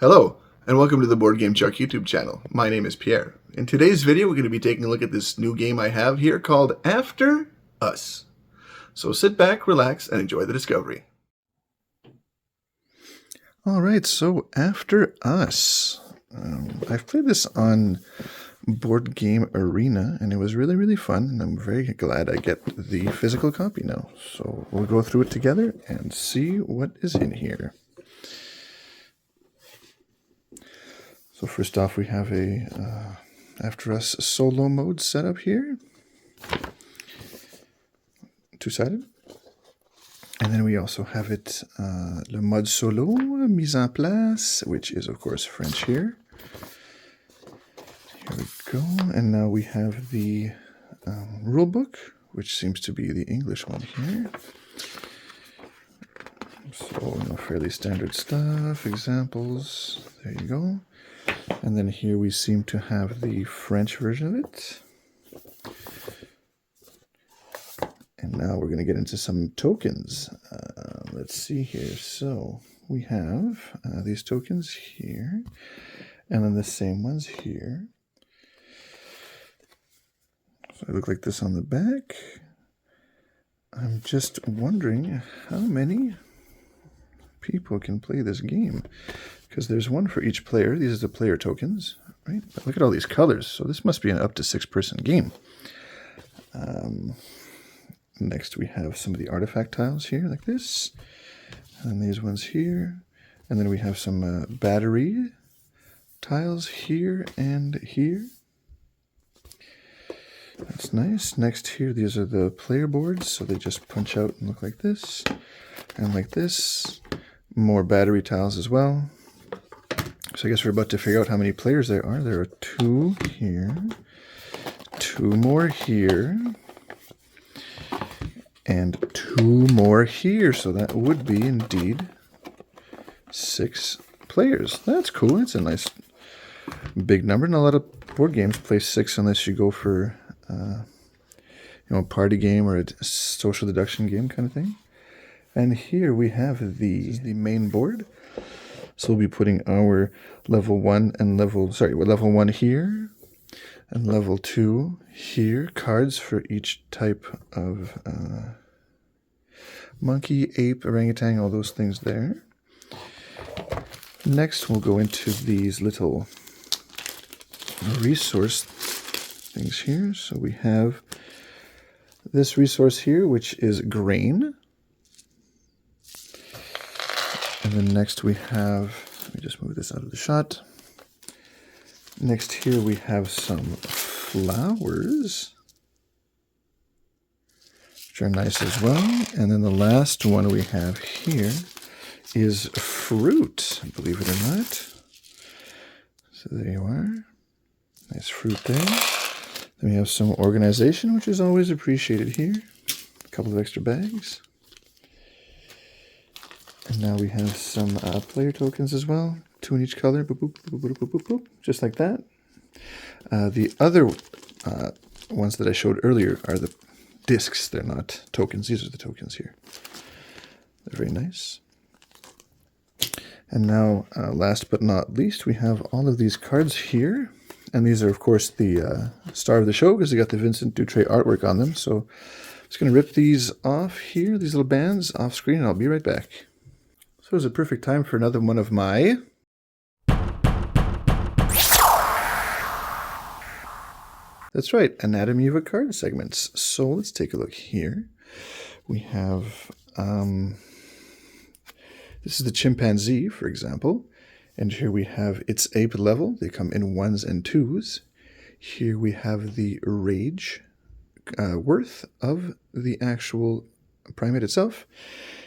Hello, and welcome to the Board Game Chuck YouTube channel. My name is Pierre. In today's video, we're going to be taking a look at this new game I have here called After Us. So sit back, relax, and enjoy the discovery. Alright, so After Us. I've played this on Board Game Arena, and it was really fun, and I'm very glad I get the physical copy now. So we'll go through it together and see what is in here. So first off, we have a After Us solo mode set up here. Two-sided. And then we also have it, le mode solo, mise en place, which is of course French here. Here we go. And now we have the rule book, which seems to be the English one here. So, fairly standard stuff, examples, there you go. And then here we seem to have the French version of it. And now we're going to get into some tokens. Let's see here. So we have these tokens here, and then the same ones here. So they look like this on the back. I'm just wondering how many people can play this game, because there's one for each player. These are the player tokens, right? But look at all these colors. So this must be an up to 6-person game. Next we have some of the artifact tiles here, like this, and these ones here, and then we have some battery tiles here and here. That's nice. Next here, these are the player boards, so they just punch out and look like this, and like this. More battery tiles as well. So I guess we're about to figure out how many players there are. There are 2 here, 2 more here, and 2 more here. So that would be indeed 6 players. That's cool. That's a nice big number. And a lot of board games play 6 unless you go for a party game or a social deduction game kind of thing. And here we have the main board. So we'll be putting our level 1 and level 1 here and level 2 here. Cards for each type of monkey, ape, orangutan, all those things there. Next we'll go into these little resource things here. So we have this resource here, which is grain. And then next we have, let me just move this out of the shot. Next here we have some flowers, which are nice as well. And then the last one we have here is fruit, believe it or not. So there you are. Nice fruit there. Then we have some organization, which is always appreciated here. A couple of extra bags. And now we have some player tokens as well. 2 in each color. Boop, boop, boop, boop, boop, boop, boop, just like that. The other ones that I showed earlier are the discs. They're not tokens. These are the tokens here. They're very nice. And now, last but not least, we have all of these cards here. And these are, of course, the star of the show because they got the Vincent Dutrait artwork on them. So I'm just going to rip these off here, these little bands off screen, and I'll be right back. So it's a perfect time for another one of my that's right, Anatomy of a Card segments. So let's take a look here. We have this is the chimpanzee, for example, and here we have its ape level. They come in 1s and 2s. Here we have the rage worth of the actual primate itself.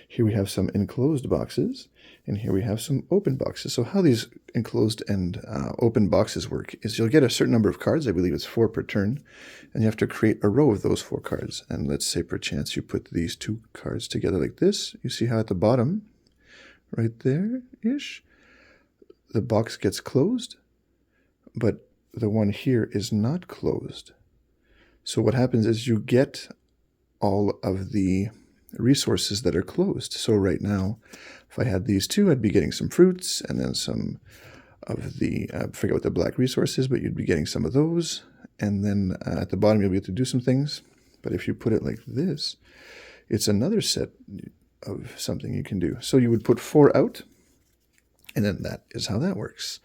Here we have some enclosed boxes, and here we have some open boxes. So how these enclosed and open boxes work is you'll get a certain number of cards. I believe it's 4 per turn, and you have to create a row of those 4 cards. And let's say perchance you put these 2 cards together like this. You see how at the bottom, right there-ish, the box gets closed, but the one here is not closed. So what happens is you get all of the resources that are closed. So right now, if I had these two, I'd be getting some fruits and then some of the, I forget what the black resource is, but you'd be getting some of those. And then at the bottom, you'll be able to do some things. But if you put it like this, it's another set of something you can do. So you would put 4 out, and then that is how that works.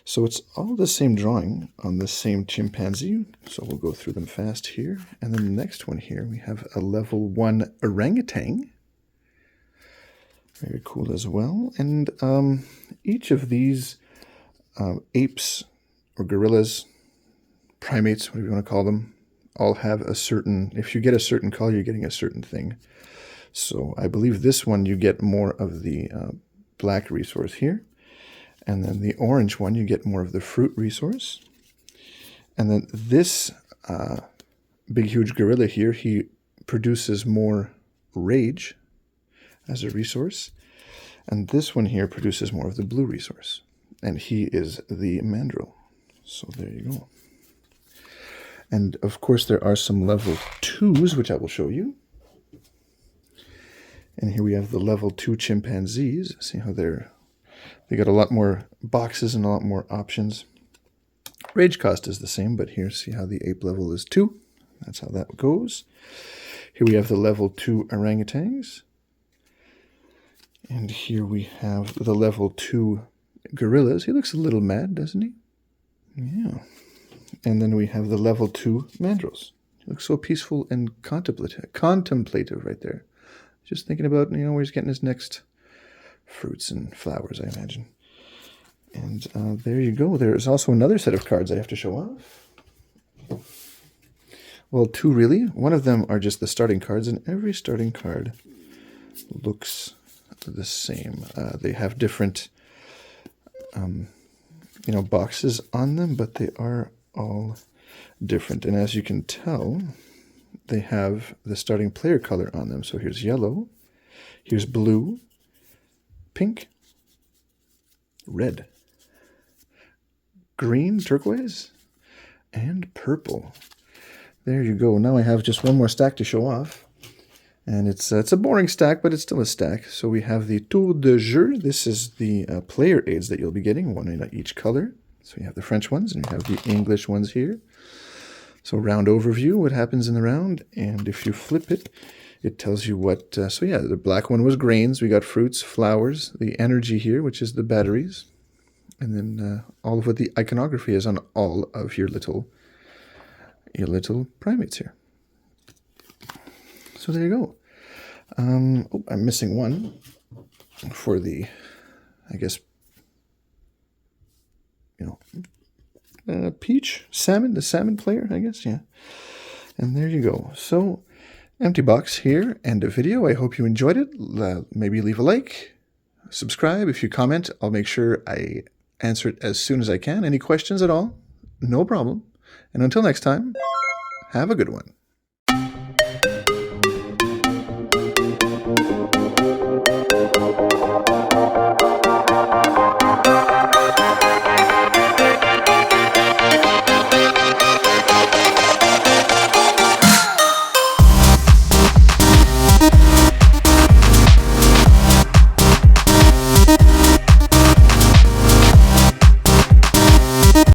So it's all the same drawing on the same chimpanzee. So we'll go through them fast here. And then the next one here, we have a level 1 orangutan. Very cool as well. And each of these apes or gorillas, primates, whatever you want to call them, all have a certain, if you get a certain color, you're getting a certain thing. So I believe this one, you get more of the black resource here. And then the orange one, you get more of the fruit resource. And then this big, huge gorilla here, he produces more rage as a resource. And this one here produces more of the blue resource. And he is the mandrill. So there you go. And of course, there are some level 2s, which I will show you. And here we have the level 2 chimpanzees. See how they got a lot more boxes and a lot more options. Rage cost is the same, but here, see how the ape level is 2. That's how that goes. Here we have the level 2 orangutans. And here we have the level 2 gorillas. He looks a little mad, doesn't he? Yeah. And then we have the level 2 mandrills. He looks so peaceful and contemplative right there. Just thinking about, where he's getting his next fruits and flowers, I imagine. And there you go. There's also another set of cards I have to show off. Well, 2 really. One of them are just the starting cards, and every starting card looks the same. They have different, boxes on them, but they are all different. And as you can tell, they have the starting player color on them. So here's yellow, here's blue, pink, red, green, turquoise, and purple. There you go. Now I have just one more stack to show off. And it's a boring stack, but it's still a stack. So we have the Tour de Jeu. This is the player aids that you'll be getting, one in each color. So you have the French ones, and you have the English ones here. So round overview, what happens in the round. And if you flip it, it tells you what... so yeah, the black one was grains. We got fruits, flowers, the energy here, which is the batteries. And then all of what the iconography is on all of your little primates here. So there you go. Oh, I'm missing one for the, I guess, peach, salmon, the salmon player, I guess, yeah. And there you go. So, empty box here, and a video. I hope you enjoyed it. Maybe leave a like, subscribe. If you comment, I'll make sure I answer it as soon as I can. Any questions at all? No problem. And until next time, have a good one.